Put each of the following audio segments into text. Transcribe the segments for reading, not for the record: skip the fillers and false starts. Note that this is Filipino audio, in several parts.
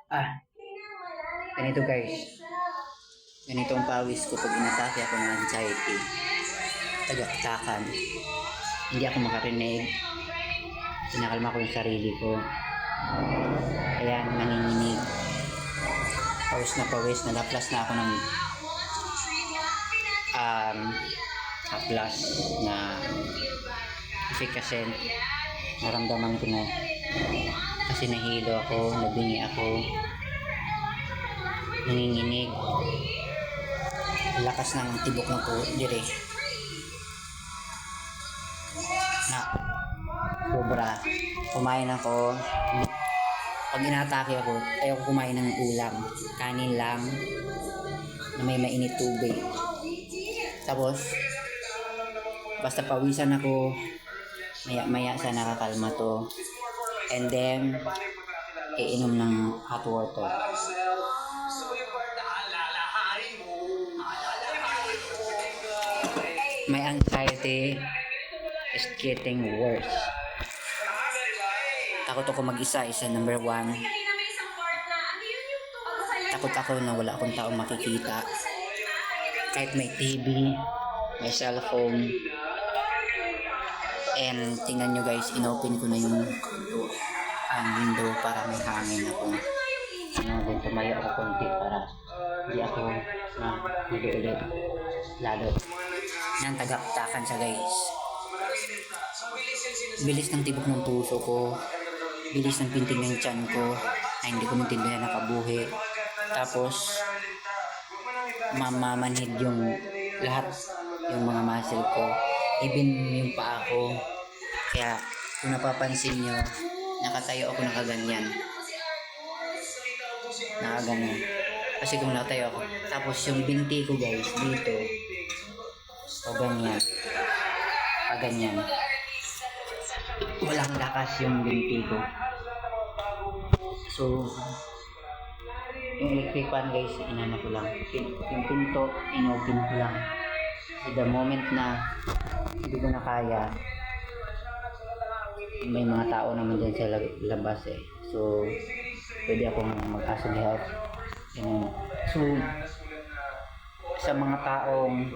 Ah, ganito guys. Ganito ang pawis ko pag inatake ako ng anxiety. Tagaktakan. Hindi ako makarinig. Kinakalma ko yung sarili ko. Ayan, nanginginig. Pawis. Nalaplas na ako ng haplas na efficacy. Naramdaman ko na kasi nahilo ako, nabingi ako, nanginginig. Lakas ng tibok ng dire na sobra. Kumain ako. Pag inatake ako, ayoko kumain ng ulam, kanin lang na may mainit tubig. Tapos basta pawisan ako, maya sa nakakalma to, and then iinom ng hot water. My anxiety is getting worse. Takot ako mag-isa, number one. Takot ako na wala akong taong makikita. Kahit may TV, may cellphone. And tingnan nyo guys, inopen ko na yung window para may hangin ako. Then tumayo ako konti para hindi ako ulit lalo. Yan, tagaktakan siya guys. Bilis ng tibok ng puso ko, bilis ng pinting ng tiyan ko, ay hindi ko maintindihan nakabuhi. Tapos mamamanhid yung lahat, yung mga muscle ko, even yung paa ko. Kaya kung napapansin nyo, nakatayo ako nakaganyan. Kasi kung nakatayo ako, tapos yung binti ko guys dito, o ganyan, walang lakas yung binti ko. So yung electric fan guys, inano ko lang, yung pinto inopen ko lang. So the moment na hindi ko na kaya, may mga tao naman dyan sa labas so pwede akong mag-ask ng help. So sa mga taong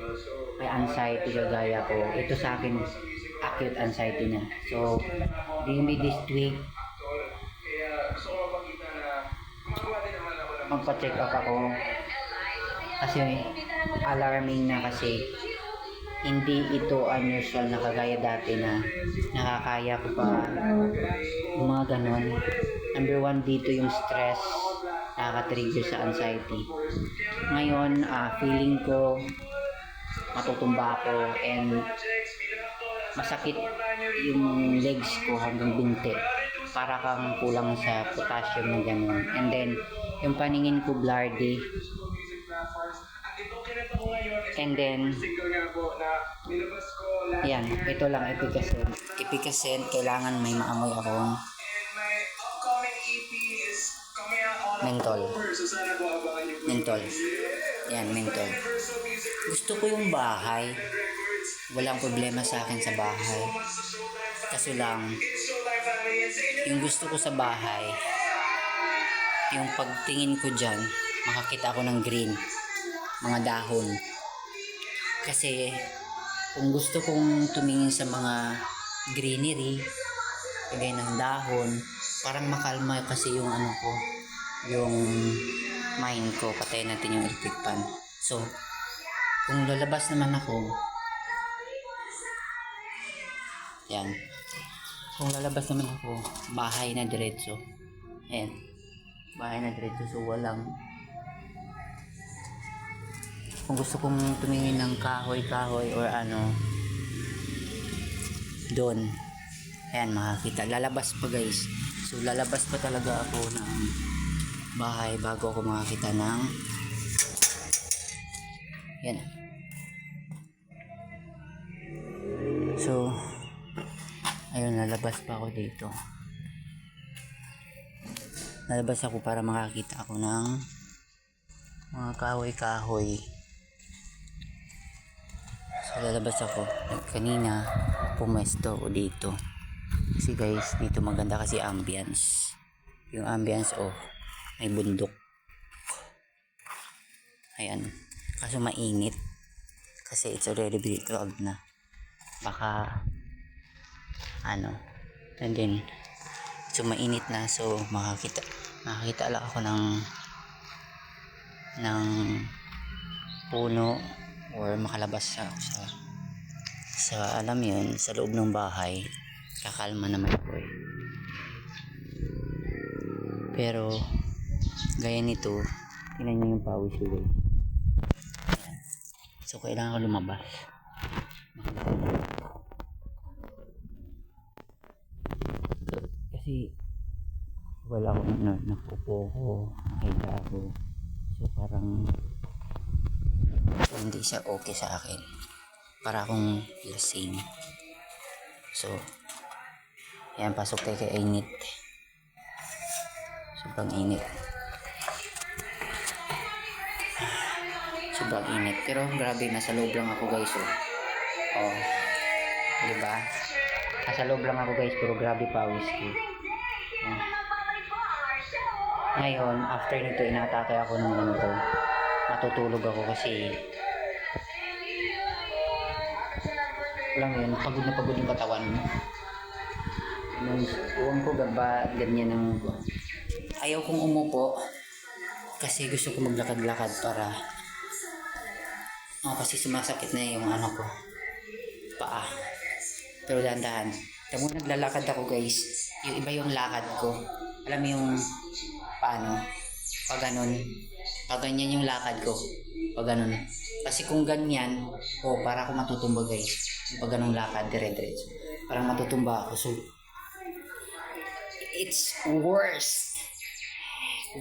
may anxiety kagaya ko, ito sa akin acute anxiety na. So maybe this week magpa-check up ako kasi alarming na, kasi hindi ito unusual na kagaya dati na nakakaya ko pa yung mga ganon. Number one dito yung stress, nakaka-trigger sa anxiety. Ngayon feeling ko matutumba ako and masakit yung legs ko hanggang binti, para kang kulang sa potassium na gano'n. And then yung paningin ko blurry, and then yan, ito lang efficacy. Kailangan may maamoy akong mentol. Yan, mentol. Gusto ko yung bahay, walang problema sa akin sa bahay. Kaso lang, yung gusto ko sa bahay, yung pagtingin ko dyan, makakita ako ng green, mga dahon. Kasi kung gusto kong tumingin sa mga greenery, kagaya ng dahon, parang makalma kasi yung yung mind ko. Patayin natin yung electric fan. So kung lalabas naman ako, yan, kung lalabas naman ako, bahay na diretso. Ayan, bahay na diretso. So walang, kung gusto kong tumingin ng kahoy or doon, ayan, makakita. Lalabas pa guys. So lalabas pa talaga ako ng bahay bago ako makakita ng yan. So ayun, lalabas pa ako dito. Lalabas ako para makakita ako ng mga kahoy. So lalabas ako. Kanina pumesto ako dito. Kasi guys, dito maganda kasi ambience. Yung ambience may bundok. Ayan. Kaso mainit. Kasi it's already very cold na. Baka, and then, so mainit na. So, makakita lang ako ng puno or makalabas sa alam yun, sa loob ng bahay. Kakalma naman ako eh. Pero, gaya nito, tingnan nyo yung pawis ko guys. So, kailangan ko lumabas. Kasi, wala akong nakupo ko, higa ako. So, parang, hindi siya okay sa akin. Para akong lasing. So, ayan, pasok tayo kay init. Sobrang init. Sobrang init. Pero grabe, nasa loob lang ako guys. Oh. Diba? Nasa loob lang ako guys, pero grabe pawis ko. Oh. Ngayon, after nito, inatake ako ng ganito. Matutulog ako kasi lang yun, pagod na pagod yung katawan mo. Uwang ko ba ganyan ang ayaw kong umupo kasi gusto ko maglakad-lakad para kasi sumasakit na yung ko paa. Pero dahan-dahan tamo naglalakad ako guys, yung iba yung lakad ko, alam mo yung paano pag ganun, pag ganyan yung lakad ko, pag ganun. Kasi kung ganyan, para ako matutumba guys. Pag ganung lakad, dire-diretso. Parang matutumba ako. So, it's worse.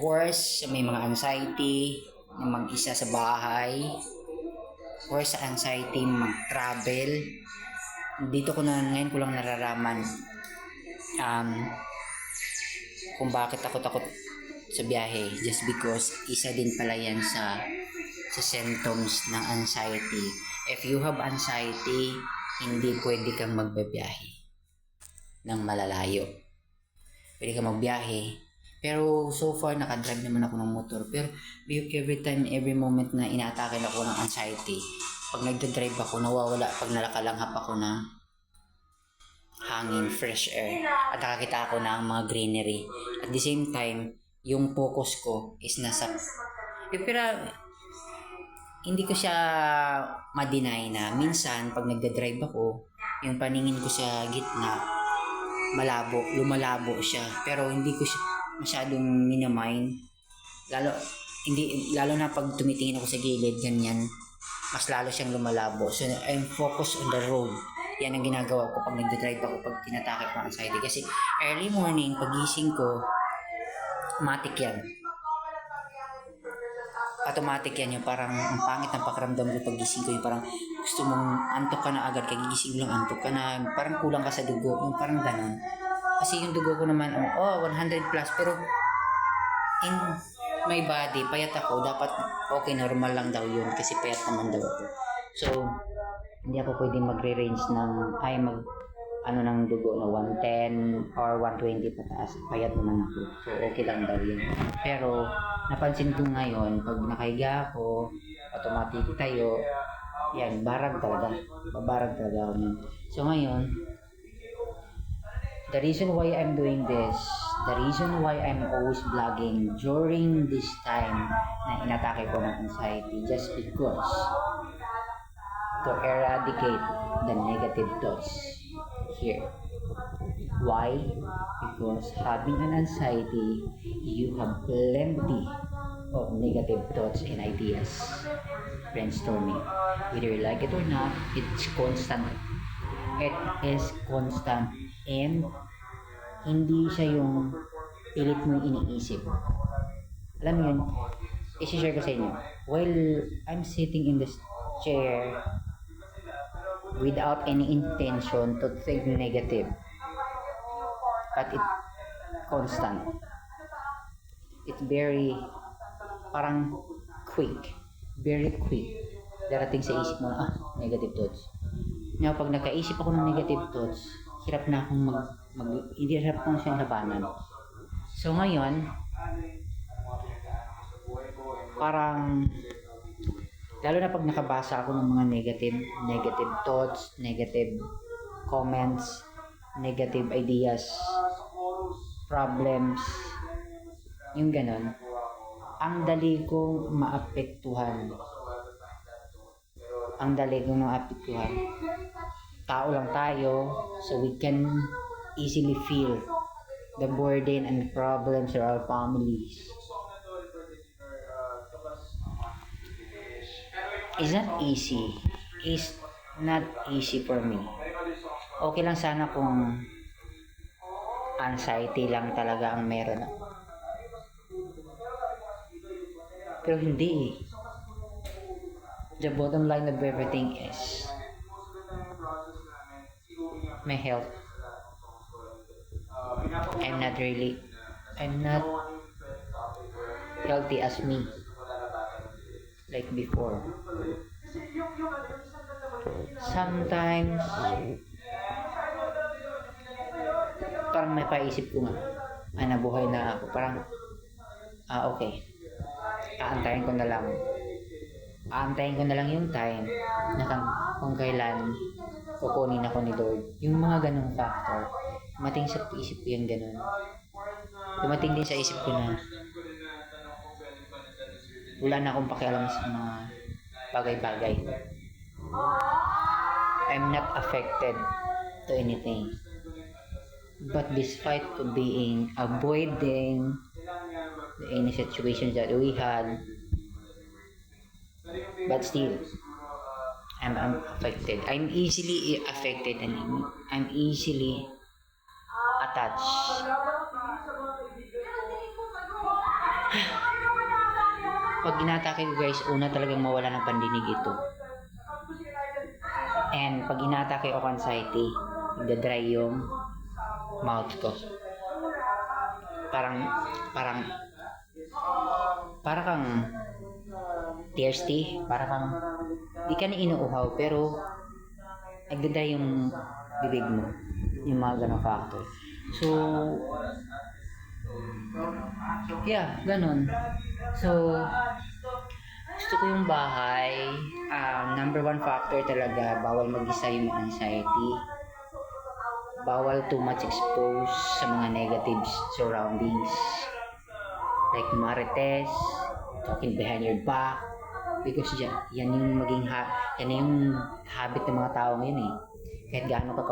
Worse, may mga anxiety, na mag-isa sa bahay. Worse sa anxiety, mag-travel. Dito ko na, ngayon ko lang nararaman kung bakit ako takot sa biyahe. Just because, isa din pala yan sa symptoms ng anxiety. If you have anxiety, hindi pwede kang magbabiyahe ng malalayo. Pwede kang magbiyahe. Pero so far, nakadrive naman ako ng motor. Pero every time, every moment na inaatake ako ng anxiety, pag nagdadrive ako, nawawala. Pag nakalanghap ako ng hangin, fresh air. At nakakita ako ng mga greenery. At the same time, yung focus ko is nasa... pero hindi ko siya ma-deny na minsan pag nagda-drive ako, yung paningin ko sa gitna lumalabo siya, pero hindi ko siya masyadong minamind, lalo na pag tumitingin ako sa gilid ganyan, mas lalo siyang lumalabo. So I'm focused on the road. Yan ang ginagawa ko pag nagda-drive ako, pag tinatake ko ang anxiety. Kasi early morning pagising ko, automatic yan yung parang ang pangit ng pakiramdam ko pagising ko, yung parang gusto mong antok ka na agad, kagigising lang antok ka na, parang kulang ka sa dugo, yung parang ganun. Kasi yung dugo ko naman 100 plus, pero in my body payat ako, dapat okay, normal lang daw yun kasi payat naman daw ako. So hindi ako pwedeng magre-range ng ng dugo na 110 or 120 pataas, payat naman ako. So okay lang daw yun. Pero napansin ko ngayon, pag nakahiga ako, automatic tayo, yan, babarag talaga ako nun. So ngayon, the reason why I'm doing this, the reason why I'm always vlogging during this time na inatake ko ng anxiety, just because to eradicate the negative thoughts here. Why? Because having an anxiety, you have plenty of negative thoughts and ideas brainstorming. Whether you like it or not, it's constant. It is constant and hindi siya yung pilit mo iniisip. Alam mo yun, isi-share ko sa inyo. While I'm sitting in this chair without any intention to think negative, but it constant. It's very parang very quick. Darating sa isip mo, negative thoughts. Now, pag nakaisip ako ng negative thoughts, hirap na akong hindi hirap akong siyang labanan. So ngayon, parang, lalo na pag nakabasa ako ng mga negative thoughts, negative comments, negative ideas, problems, yung ganon, ang dali kong maapektuhan. Ang dali kong maapektuhan. Tao lang tayo, so we can easily feel the burden and problems of our families. It's not easy. It's not easy for me. Okay lang sana kung anxiety lang talaga ang meron ako. Pero hindi eh. The bottom line of everything is my health. I'm not healthy as me like before. Sometimes parang may paisip ko nga, nabuhay na ako, parang okay, aantayin ko na lang yung time na kung kailan kukunin ako ni Lord. Yung mga ganong factor, dumating sa isip ko yung ganon. Dumating din sa isip ko na wala na akong pakialam sa mga bagay-bagay. I'm not affected to anything. But despite to being avoiding any situations that we had, but still, I'm affected. I'm easily affected and I'm easily attached. Pag inatake ko guys, una talagang mawala ng pandinig ito. And pag inatake ako anxiety, nagda-dry yung mouth ko. Parang kang thirsty, parang di ka na inuuhaw, pero nagda-dry yung bibig mo. Yung mga ganong factor. So, yeah, ganon. So, gusto ko yung bahay. Number one factor talaga, bawal mag-isa yung anxiety. Bawal too much exposed sa mga negative surroundings. Like marites, talking behind your back. Because yan yung yan yung habit ng mga tao ngayon eh. Kahit gaano ka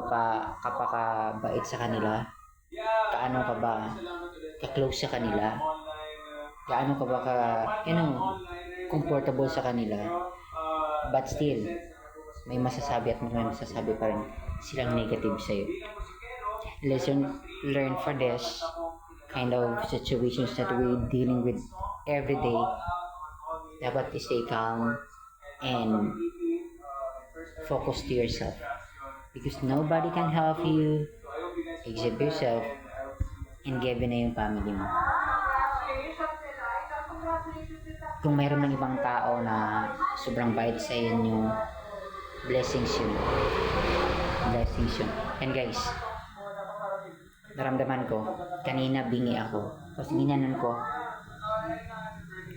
kapakabait sa kanila, kaano ka ba ka-close sa kanila, gaano ka ba comfortable sa kanila, but still may masasabi at may masasabi pa rin silang negative sa'yo. Learn for this kind of situations that we're dealing with every day. Dapat stay calm and focus to yourself, because nobody can help you except yourself, and given na yung family mo. Kung mayroon ng ibang tao na sobrang bait sa inyo, blessings yun. And guys, naramdaman ko, kanina bingi ako. Kasi ginanon ko,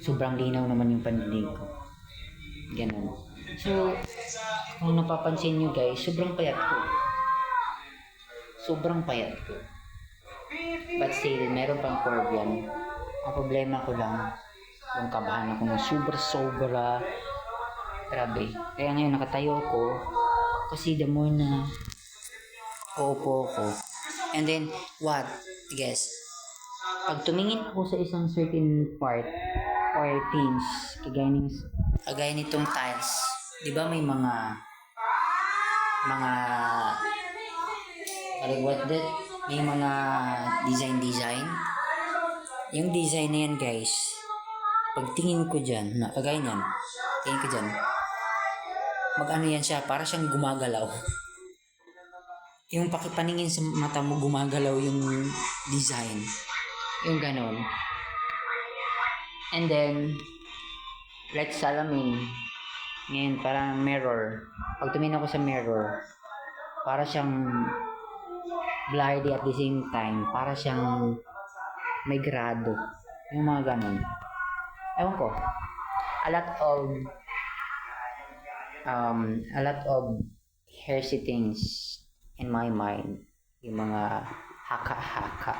sobrang linaw naman yung pandinig ko. Ganun. So, kung napapansin nyo guys, sobrang payat ko. But still, meron pang curve yan. Ang problema ko lang, yung kabahan ako ng sobra. Grabe. Kaya ngayon nakatayo ko, kasi the more na uupo ko. And then, what? Guess, pag tumingin ako sa isang certain part or things, kagaya nitong tiles, di ba may may mga design. Yung design na yan guys, pag tingin ko dyan, kagaya nyan, tingin ko dyan, mag-ano yan siya, para siyang gumagalaw. Yung pakipaningin sa mata mo, gumagalaw yung design. Yung ganon. And then, let's salamin. Ngayon, parang mirror. Pag tumingin ako sa mirror, para siyang blurry at the same time. Para siyang may grado. Yung mga ganon. Ewan ko. a lot of a lot of heresy things in my mind, yung mga haka-haka,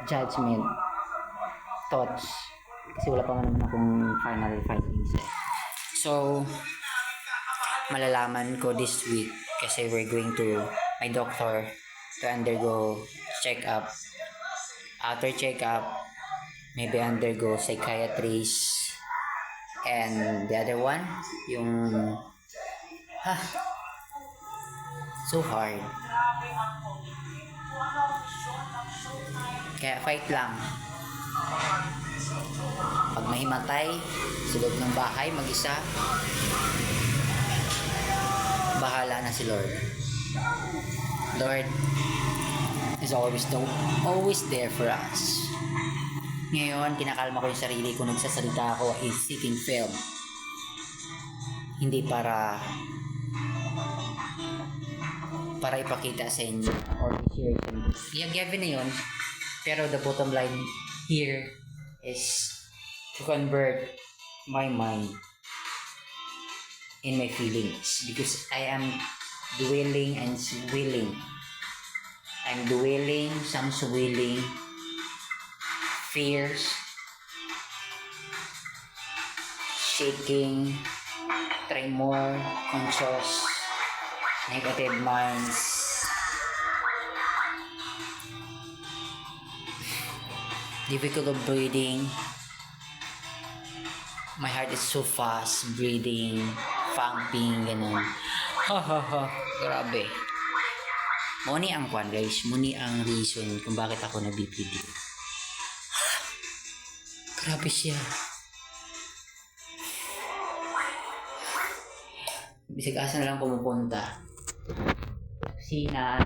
judgment, thoughts, kasi wala pa naman akong final findings eh. So, malalaman ko this week kasi we're going to my doctor to undergo check-up. After check-up, maybe undergo psychiatrist, and the other one, yung so hard. Kaya fight lang. Pag mahimatay sa loob ng bahay mag-isa, bahala na si Lord. Lord is always there for us. Ngayon, kinakalma ko yung sarili ko, nagsasalita ako is seeking film. Hindi para ipakita sa inyo or i-share sa inyo. I-given na yun, pero the bottom line here is to convert my mind in my feelings, because I am dwelling and willing. I'm dwelling, some willing, fears, shaking, tremor, conscious, negative minds, difficult of breathing. My heart is so fast breathing, pumping, ganun. Grabe. Muni ang kwan guys, muni ang reason kung bakit ako nabibigil. Grabe siya. Bisig asa na lang pumupunta. Sina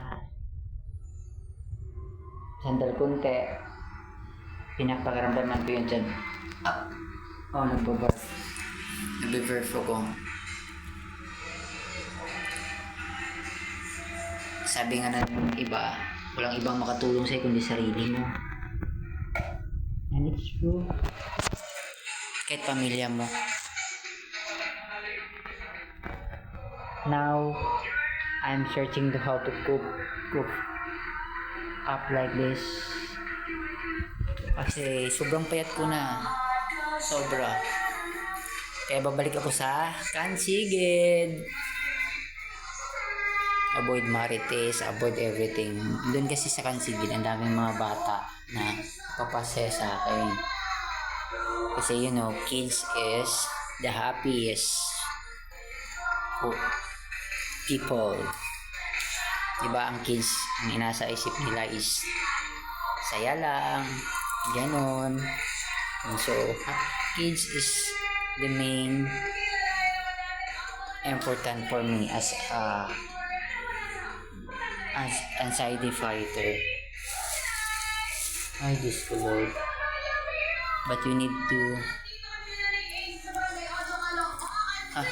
sandal kunti. Pinapakaramdaman ko yun dyan. Nagbabarf. Nagbabarf ako. Sabi nga ng iba, walang ibang makatulong sa'yo kundi sarili mo. And it's true. Kahit pamilya mo. Now, I'm searching to how to cope up like this. Kasi sobrang payat ko na. Sobra. Kaya babalik ako sa Kansigid. Avoid marites, avoid everything. Doon kasi sa Kansigid, ang daming mga bata na papasaya sa akin. Kasi you know, kids is the happiest people. Diba ang kids, ang inasa isip nila is saya lang, ganon. And so, kids is the main important for me as anxiety fighter. Ay, Diyos ko Lord. But you need to ang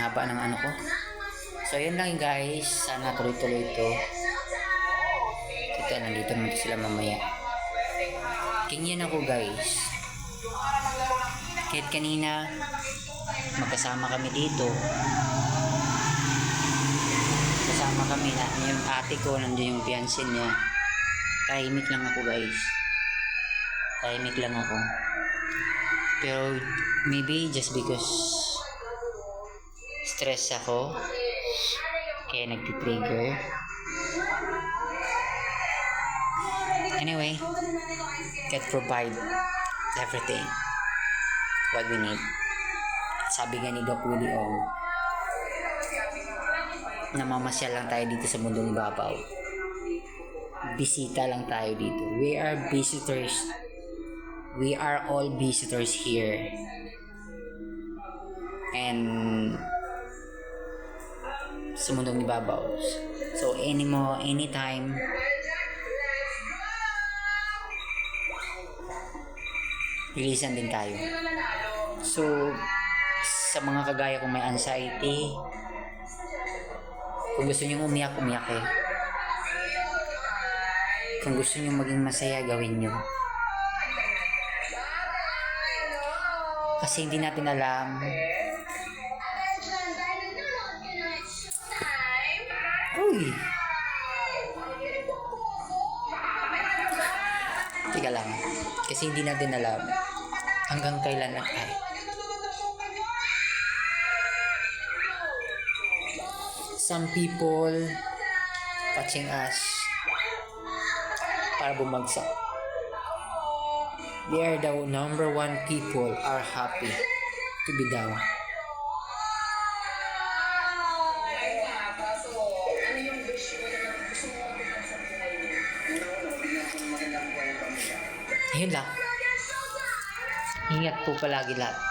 haba ng ano ko. So, yun lang guys. Sana tuloy-tuloy ito. Ito, nandito naman sila mamaya. Kingyan ako guys. Kahit kanina, magkasama kami dito. Kasama kami na yung ate ko, nandiyan yung fiancé niya. Tahimik lang ako guys. Tahimik lang ako. Pero maybe just because stress ako, kaya nagti-trigger. Anyway, God provide everything what we need. Sabi nga ni Doc Willie Ong, namamasyal lang tayo dito sa mundong ibabaw. Bisita lang tayo dito. We are visitors. We are all visitors here. And sa mundong ibabaw. So anytime releasean din tayo. So sa mga kagaya kong may anxiety, kung gusto nyo umiyak eh. Kung gusto nyo maging masaya, gawin nyo. Kasi hindi natin alam. Uy! Teka lang. Kasi hindi natin alam hanggang kailan na tayo. Some people watching us para bumagsak. They are the number one people are happy to be down. Ayun lang. Ingat po palagi lahat.